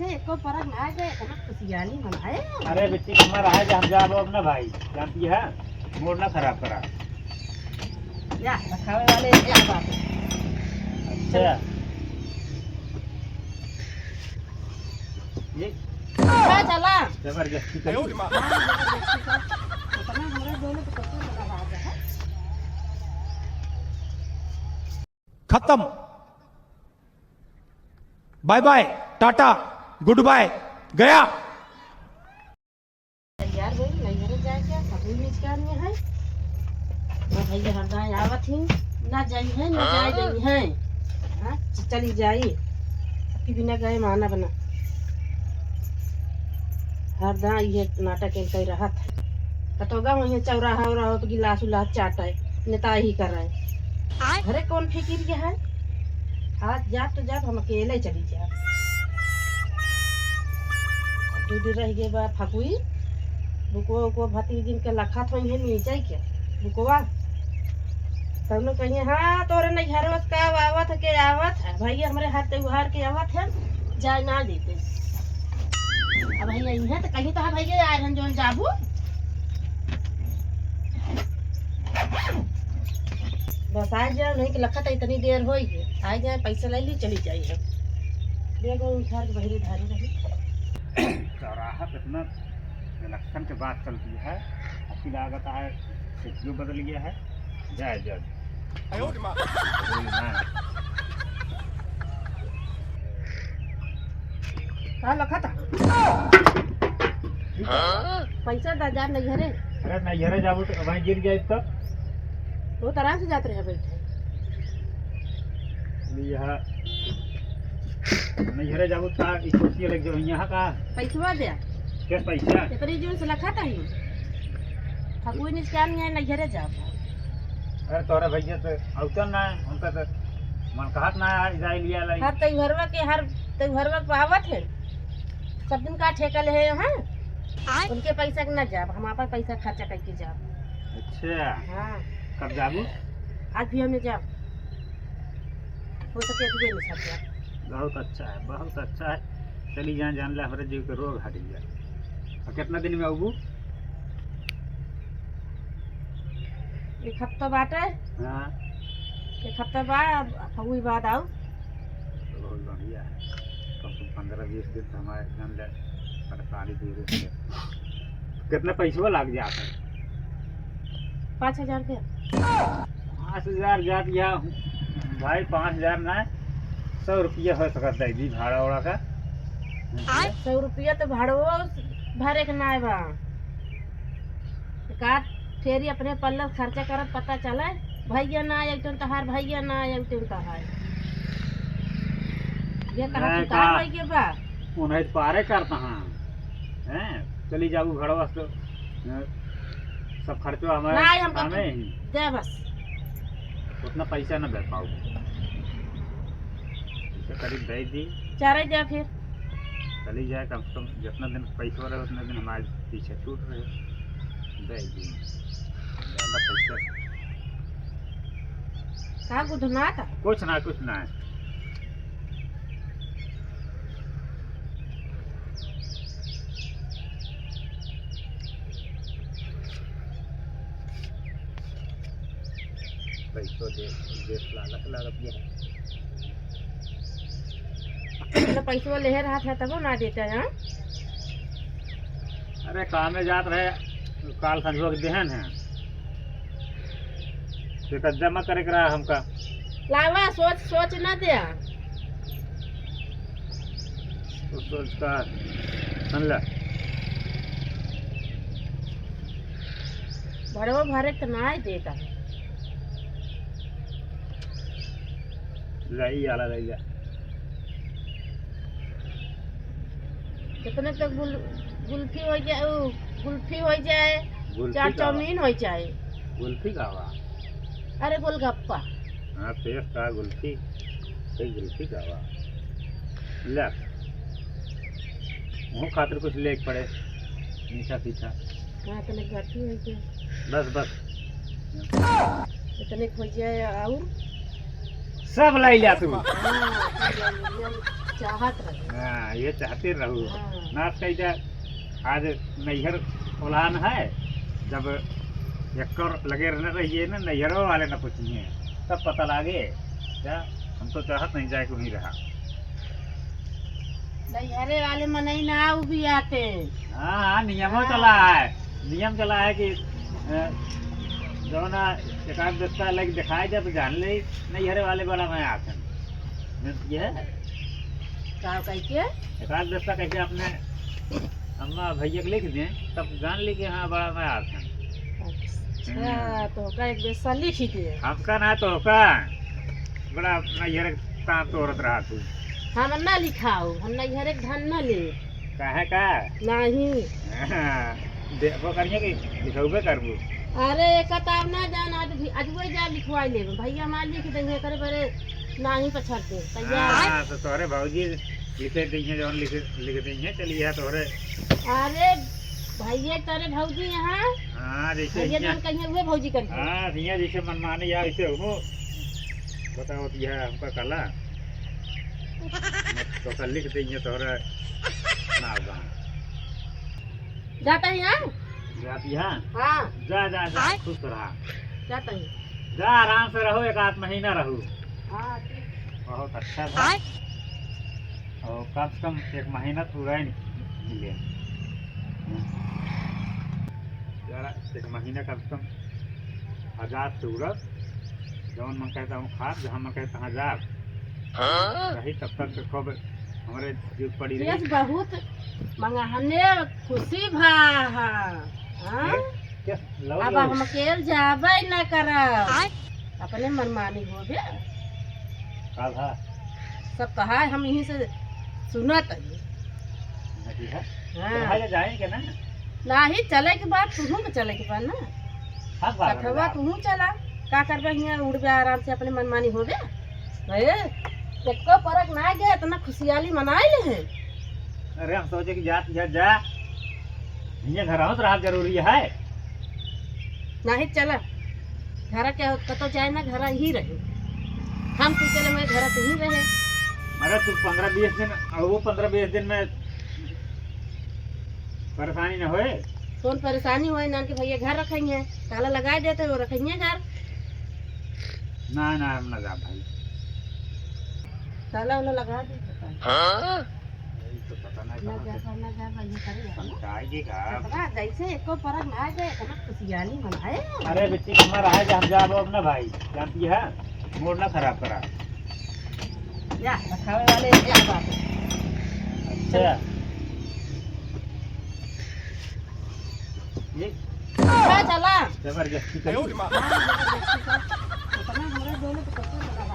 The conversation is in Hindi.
से एको परक ना गए कनक खुशियाली मनाए। अरे बेटी हमारा है हम जाब अब ना भाई जानती है मूड ना खराब करा। या खावे वाले क्या बात है। अच्छा ये अच्छा चला जबरदस्ती करी। इतना हमारे दोनों को पता लगा बात है। खत्म। Bye bye tata goodbye गया। यार भाई नहीं घर जाए क्या कभी नहीं करनी है ना भाई हरदा आवत ही ना जाई है ना जाए गई है। हां चली जाई कि बिना गए माना बना हरदा ये नाटक कह रहा था कतोगा वहीं चौराहा और तो गिलास उलास चाटा है नेता ही कर रहे हैं। घरे कौन फिकिर के है आज जात तो जात हम अकेले चली जा दूध रह गए बा फकुई बुको को भती दिन के लखा तो है नीचे क्या बुकवा तब लोग कहिए हाँ तोरे नहीं घर का आवत के आवत है भाई हमारे हाथ त्योहार के आवत है जाए ना देते अब भैया यही है तो कहीं तो भैया आए हैं जोन जाबू बस आ जाओ नहीं कि लखा तो इतनी देर हो गई आ जाए पैसा ले ली चली जाइए देखो उधार के बहरी धारी रही चौराहा पे इतना इलेक्शन के बाद चलती है आपकी लागत है शेड्यूल बदल गया है जय जज कहाँ लखा था पैसा 10,000 नहीं घरे अरे नहीं घरे जाबू तो वहीं गिर जाए तो बहुत आराम से जाते रहे बैठे यहाँ नहीं घरे जाबू था कुर्सी लग जाओ यहाँ का पैसा दे क्या पैसा इतनी जोर से लखा था ही कोई निष्कान नहीं है नहीं घरे जा अरे तोरा भैया तो अवतन ना उनका तो मन कहत ना जाए लिया लाई हर त्योहारवा के हर त्योहारवा पावत है सब दिन का ठेका ले है यहाँ उनके पैसा के ना जाब हम आपा पैसा खर्चा करके जाब। अच्छा हाँ कब जाबू आज भी हमें जाब हो सके अभी नहीं सब जाब। बहुत अच्छा है चली जाए जान ले हमारे जीव के रोग हट गया। और कितना दिन में आऊँ एक हफ्ता बाटे हाँ एक हफ्ता बाद फगुई बाद आओ तो बहुत बढ़िया है कम से कम 15-20 दिन तो हमारे जान ले सरकारी दूर से कितना पैसा लग जाता है 5,000 रुपया 5,000 जात या भाई 5,000 ना 100 रुपया हो सकता है जी भाड़ा वाड़ा का 100 रुपया तो भाड़ो भरे के ना बा का फेरी अपने पल्ला खर्चा करत पता चला भैया ना आए तुम तहार भैया ना आए तुम तहार ये कहा नहीं, चुका भाई के बा उन्हें पारे करता हाँ हैं चली जाऊ घर वास्ते सब खर्चो हमारे नहीं हम हमें ही दे बस उतना पैसा न दे पाऊ तो करीब दे दी चारे दे फिर चली जाए कम से कम जितना दिन पैसा रहे उतने दिन हमारे पीछे छूट रहे दे दी ज़्यादा पैसा कहा गुधना था कुछ ना है पैसों देश लालच रुपया तो पैसा ले रहा था तब ना देता है। अरे काम में जात रहे काल संजो के देहन है तो जमा करे रहा हमका लावा सोच सोच ना दे तो सोच का सुन ले बड़ो भरे तो ना ही देता लई आला लई जा कितने तक गुल्फी हो जाए गुल्फी हो जाए चाट चाउमीन हो जाए गुल्फी खावा अरे गोलगप्पा हाँ पेट का गुल्फी गुल्फी खावा ले वो खातिर कुछ ले पड़े मीठा तीखा हाँ तो गट्टी हो जाए बस इतने हो जाए और सब लाई लिया तू हाँ, चाहत रहे। हाँ, ये चाहते रहू हाँ। नाच कैसे आज नैहर उलान है जब एक और लगे रहने रहिए ना नैहरों वाले न पूछिए तब पता लागे क्या हम तो चाहत नहीं जाए वहीं रहा। नैहरे वाले मनई ना उ भी आते। हाँ हाँ नियमों हाँ। चला है, नियम चला है कि जो ना एकाध दस्ता लग दिखाए जाए तो जान ले नैहरे वाले बड़ा मैं आते ये है का कह के एकाध दस्ता कैसे अपने अम्मा भैया को लिख दें तब जान ली कि हाँ बड़ा मैं आते हैं। अच्छा तो का एक बेसा लिख ही दे। हमका ना तो का बड़ा नैहर का तोड़त रहा तू हम ना लिखाओ, हम नैहरे के धन न ले काहे का नहीं। वो करिए कि लिखौबे करबू। अरे किताब ना जान आज वही जा लिखवाई ले भैया हमारे लिख देंगे करे बड़े नहीं पछड़ते तैयार। हाँ तो तोरे भाजी लिखे दिए जो लिख दिए चलिए तोरे। अरे भैया तेरे भौजी यहाँ हाँ जैसे भैया जान कहीं हुए भौजी करके। हाँ भैया जैसे मनमानी या ऐसे हो बताओ यह हमका कला तो कल लिख देंगे तोरे ना गाँव जाता है यहाँ जाती है। हाँ जा जा जा खुश रहा जाता है। जा आराम से रहो एक आध महीना रहो हाँ ठीक। बहुत अच्छा था और कम से कम एक महीना पूरा ही मिले जरा एक महीना कम से कम आजाद सूरत जौन मन कहता हूँ खाद जहाँ मन कहता हूँ आजाद रही तब तक तो खूब हमारे जो पड़ी यस रही। बहुत मंगा हमने खुशी भा हाँ क्या लो अब लो हम अकेले जाबे न करब अपने मनमानी हो गया का था सब कहा है हम यहीं से सुनत है। नदी है हाँ कहाँ जाएंगे ना नाही चले के बाद तुहू में चले के बाद ना हाँ बात कथवा तुहू चला का करबे यहाँ उड़ गया आराम से अपने मनमानी हो गया। एको परक ना गया इतना खुशहाली मनाए ले हैं। अरे हम सोचे कि जात जा जा ये घर आओ तो रहा जरूरी है। नाही चला घर के कतो जाए ना घर ही रहे हम तू चले मैं घर ही रहे। अरे तू 15-20 दिन और वो 15-20 दिन में परेशानी न होए। कौन परेशानी हुई ना कि भैया घर रखेंगे ताला लगा देते वो रखेंगे घर ना ना हम ना जा भाई ताला वाला लगा दे यही तो पता नहीं ना कहाँ से ना जा भैया करेगा ना समझाएगी का। पता जैसे एको परक ना गए इतना खुशहाली मनाए। अरे बेटी हमारा है जहाँ जाब अब ना भाई जानती है मूड ना खराब करा। या रखावे वाले एक बात है। अच्छा ये अच्छा चला जबरदस्ती करी। इतना हमारे दोनों को पता लगा